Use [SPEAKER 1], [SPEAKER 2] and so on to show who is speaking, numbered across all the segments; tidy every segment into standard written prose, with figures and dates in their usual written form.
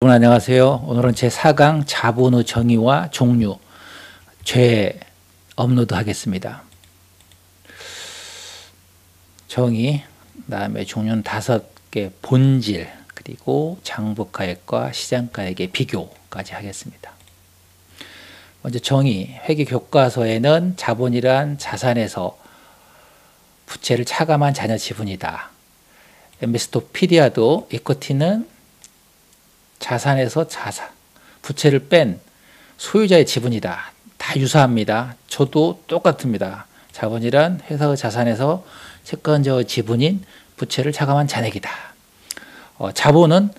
[SPEAKER 1] 여러분 안녕하세요. 오늘은 제4강 자본의 정의와 종류 죄 업로드 하겠습니다. 정의, 그다음에 종류는 5개, 본질, 그리고 장부가액과 시장가액의 비교까지 하겠습니다. 먼저 정의, 회계 교과서에는 자본이란 자산에서 부채를 차감한 자녀 지분이다. 엠비스토피디아도 이쿼티는 자산에서 부채를 뺀 소유자의 지분이다. 다 유사합니다. 저도 똑같습니다. 자본이란 회사의 자산에서 채권자의 지분인 부채를 차감한 잔액이다. 자본은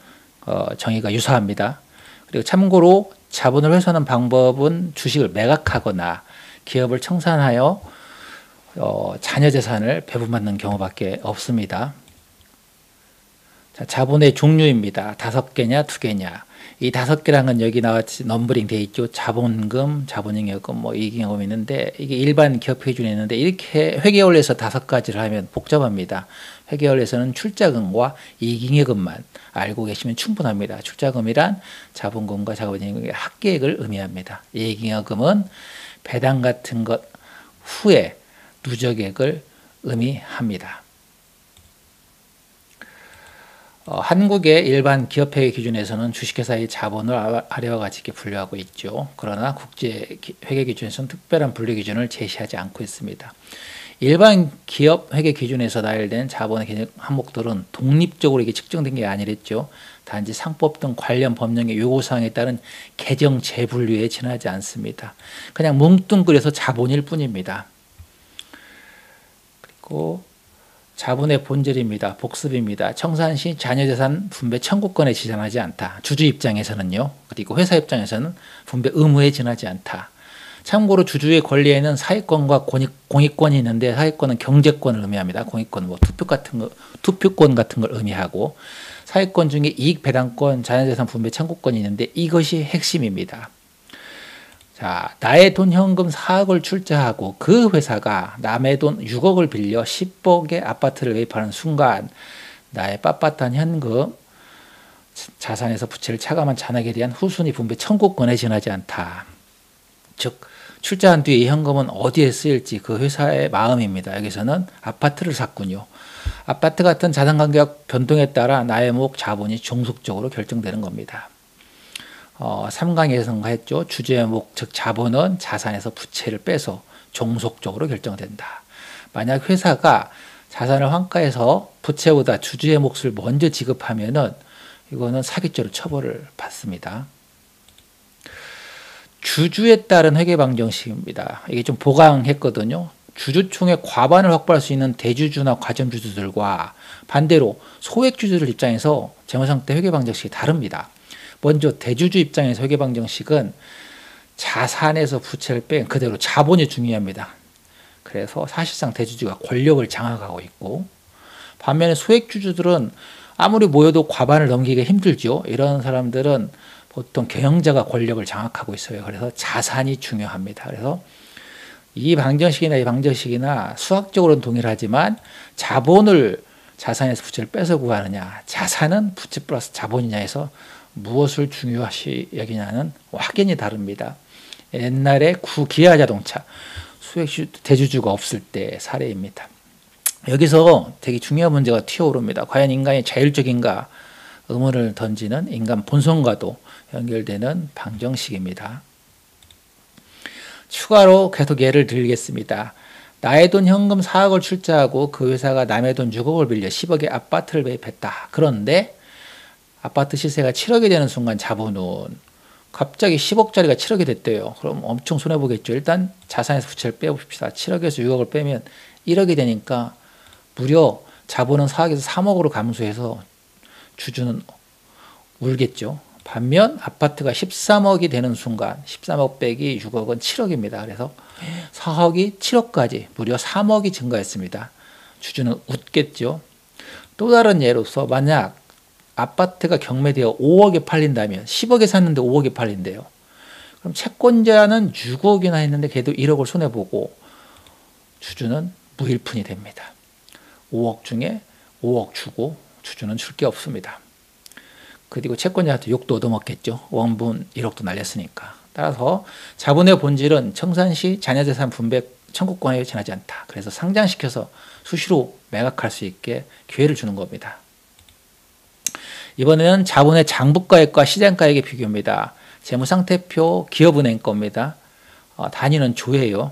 [SPEAKER 1] 정의가 유사합니다. 그리고 참고로 자본을 훼손하는 방법은 주식을 매각하거나 기업을 청산하여 자녀 재산을 배분받는 경우밖에 없습니다. 자, 자본의 종류입니다. 5개냐 2개냐. 이 5개라는 건 여기 나왔지 넘버링 되어 있죠. 자본금, 자본잉여금, 이익잉여금이 있는데 이게 일반 기업 표준이 있는데 이렇게 회계원리에서 5가지를 하면 복잡합니다. 회계원리에서는 출자금과 이익잉여금만 알고 계시면 충분합니다. 출자금이란 자본금과 자본잉여금의 합계액을 의미합니다. 이익잉여금은 배당 같은 것 후에 누적액을 의미합니다. 한국의 일반 기업회계 기준에서는 주식회사의 자본을 아래와 같이 이렇게 분류하고 있죠. 그러나 국제 회계 기준에서는 특별한 분류 기준을 제시하지 않고 있습니다. 일반 기업 회계 기준에서 나열된 자본의 개념 항목들은 독립적으로 이게 측정된 게 아니랬죠. 단지 상법 등 관련 법령의 요구사항에 따른 개정 재분류에 지나지 않습니다. 그냥 뭉뚱그려서 자본일 뿐입니다. 그리고 자본의 본질입니다. 복습입니다. 청산 시 자녀재산 분배 청구권에 지장하지 않다. 주주 입장에서는요. 그리고 회사 입장에서는 분배 의무에 지나지 않다. 참고로 주주의 권리에는 사회권과 공익권이 있는데 사회권은 경제권을 의미합니다. 공익권은 투표권 같은 걸 의미하고 사회권 중에 이익 배당권, 자녀재산 분배 청구권이 있는데 이것이 핵심입니다. 자, 나의 돈 현금 4억을 출자하고 그 회사가 남의 돈 6억을 빌려 10억의 아파트를 매입하는 순간 나의 빳빳한 현금 자산에서 부채를 차감한 잔액에 대한 후순위 분배 청구권에 지나지 않다. 즉 출자한 뒤에 이 현금은 어디에 쓰일지 그 회사의 마음입니다. 여기서는 아파트를 샀군요. 아파트 같은 자산 가격 변동에 따라 나의 목 자본이 종속적으로 결정되는 겁니다. 3강에서 했죠. 주주의 목, 즉 자본은 자산에서 부채를 빼서 종속적으로 결정된다. 만약 회사가 자산을 환가해서 부채보다 주주의 몫을 먼저 지급하면은 이거는 사기죄로 처벌을 받습니다. 주주에 따른 회계 방정식입니다. 이게 좀 보강했거든요. 주주총의 과반을 확보할 수 있는 대주주나 과점주주들과 반대로 소액주주들 입장에서 재무상태 회계 방정식이 다릅니다. 먼저 대주주 입장에서 회계 방정식은 자산에서 부채를 뺀 그대로 자본이 중요합니다. 그래서 사실상 대주주가 권력을 장악하고 있고 반면에 소액주주들은 아무리 모여도 과반을 넘기기가 힘들죠. 이런 사람들은 보통 경영자가 권력을 장악하고 있어요. 그래서 자산이 중요합니다. 그래서 이 방정식이나 수학적으로는 동일하지만 자본을 자산에서 부채를 빼서 구하느냐 자산은 부채 플러스 자본이냐 해서 무엇을 중요시 여기냐는 확연히 다릅니다. 옛날에 구기아자동차 대주주가 없을 때 사례입니다. 여기서 되게 중요한 문제가 튀어오릅니다. 과연 인간이 자율적인가 의문을 던지는 인간 본성과도 연결되는 방정식입니다. 추가로 계속 예를 들겠습니다. 나의 돈 현금 4억을 출자하고 그 회사가 남의 돈 6억을 빌려 10억의 아파트를 매입했다. 그런데 아파트 시세가 7억이 되는 순간 자본은 갑자기 10억짜리가 7억이 됐대요. 그럼 엄청 손해보겠죠. 일단 자산에서 부채를 빼봅시다. 7억에서 6억을 빼면 1억이 되니까 무려 자본은 4억에서 3억으로 감소해서 주주는 울겠죠. 반면 아파트가 13억이 되는 순간 13억 빼기 6억은 7억입니다. 그래서 4억이 7억까지 무려 3억이 증가했습니다. 주주는 웃겠죠. 또 다른 예로서 만약 아파트가 경매되어 5억에 팔린다면 10억에 샀는데 5억에 팔린대요. 그럼 채권자는 6억이나 했는데 걔도 1억을 손해보고 주주는 무일푼이 됩니다. 5억 중에 5억 주고 주주는 줄 게 없습니다. 그리고 채권자한테 욕도 얻어먹겠죠. 원분 1억도 날렸으니까. 따라서 자본의 본질은 청산시 자녀재산 분배 청구권에 지나지 않다. 그래서 상장시켜서 수시로 매각할 수 있게 기회를 주는 겁니다. 이번에는 자본의 장부가액과 시장가액의 비교입니다. 재무상태표 기업은행 겁니다. 단위는 조예요.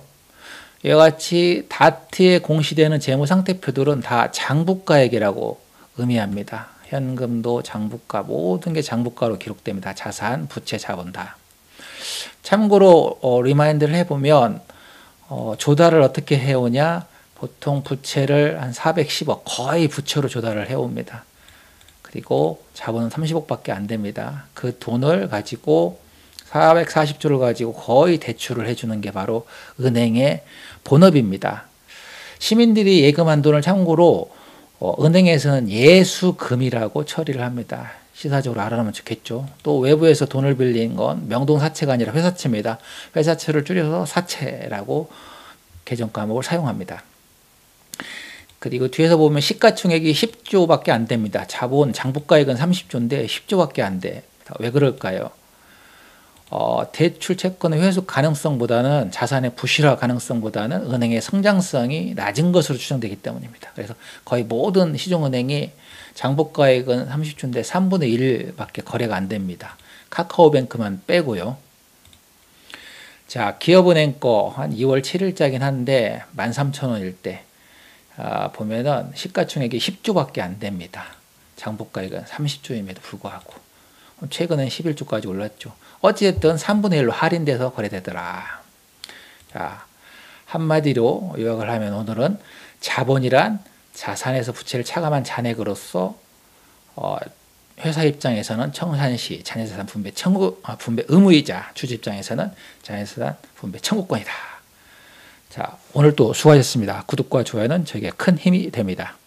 [SPEAKER 1] 이와 같이 다트에 공시되는 재무상태표들은 다 장부가액이라고 의미합니다. 현금도 장부가, 모든 게 장부가로 기록됩니다. 자산, 부채, 자본 다. 참고로 리마인드를 해보면 조달을 어떻게 해오냐. 보통 부채를 한 410억, 거의 부채로 조달을 해옵니다. 그리고 자본은 30억밖에 안 됩니다. 그 돈을 가지고 440조를 가지고 거의 대출을 해주는 게 바로 은행의 본업입니다. 시민들이 예금한 돈을 참고로 은행에서는 예수금이라고 처리를 합니다. 시사적으로 알아놓으면 좋겠죠. 또 외부에서 돈을 빌린 건 명동사채가 아니라 회사채입니다. 회사채를 줄여서 사채라고 계정 과목을 사용합니다. 그리고 뒤에서 보면 시가총액이 10조밖에 안 됩니다. 자본 장부가액은 30조인데 10조밖에 안 돼. 왜 그럴까요? 대출 채권의 회수 가능성보다는 자산의 부실화 가능성보다는 은행의 성장성이 낮은 것으로 추정되기 때문입니다. 그래서 거의 모든 시중은행이 장부가액은 30조인데 3분의 1밖에 거래가 안 됩니다. 카카오뱅크만 빼고요. 자, 기업은행 거 한 2월 7일자긴 한데 13,000원일 때 보면은 시가총액이 10조밖에 안 됩니다. 장부가액은 30조임에도 불구하고 최근엔 11조까지 올랐죠. 어찌됐든 3분의 1로 할인돼서 거래되더라. 자, 한마디로 요약을 하면 오늘은 자본이란 자산에서 부채를 차감한 잔액으로서 회사 입장에서는 청산시 자녀재산 분배 의무이자 주주 입장에서는 자녀재산 분배 청구권이다. 자, 오늘도 수고하셨습니다. 구독과 좋아요는 저에게 큰 힘이 됩니다.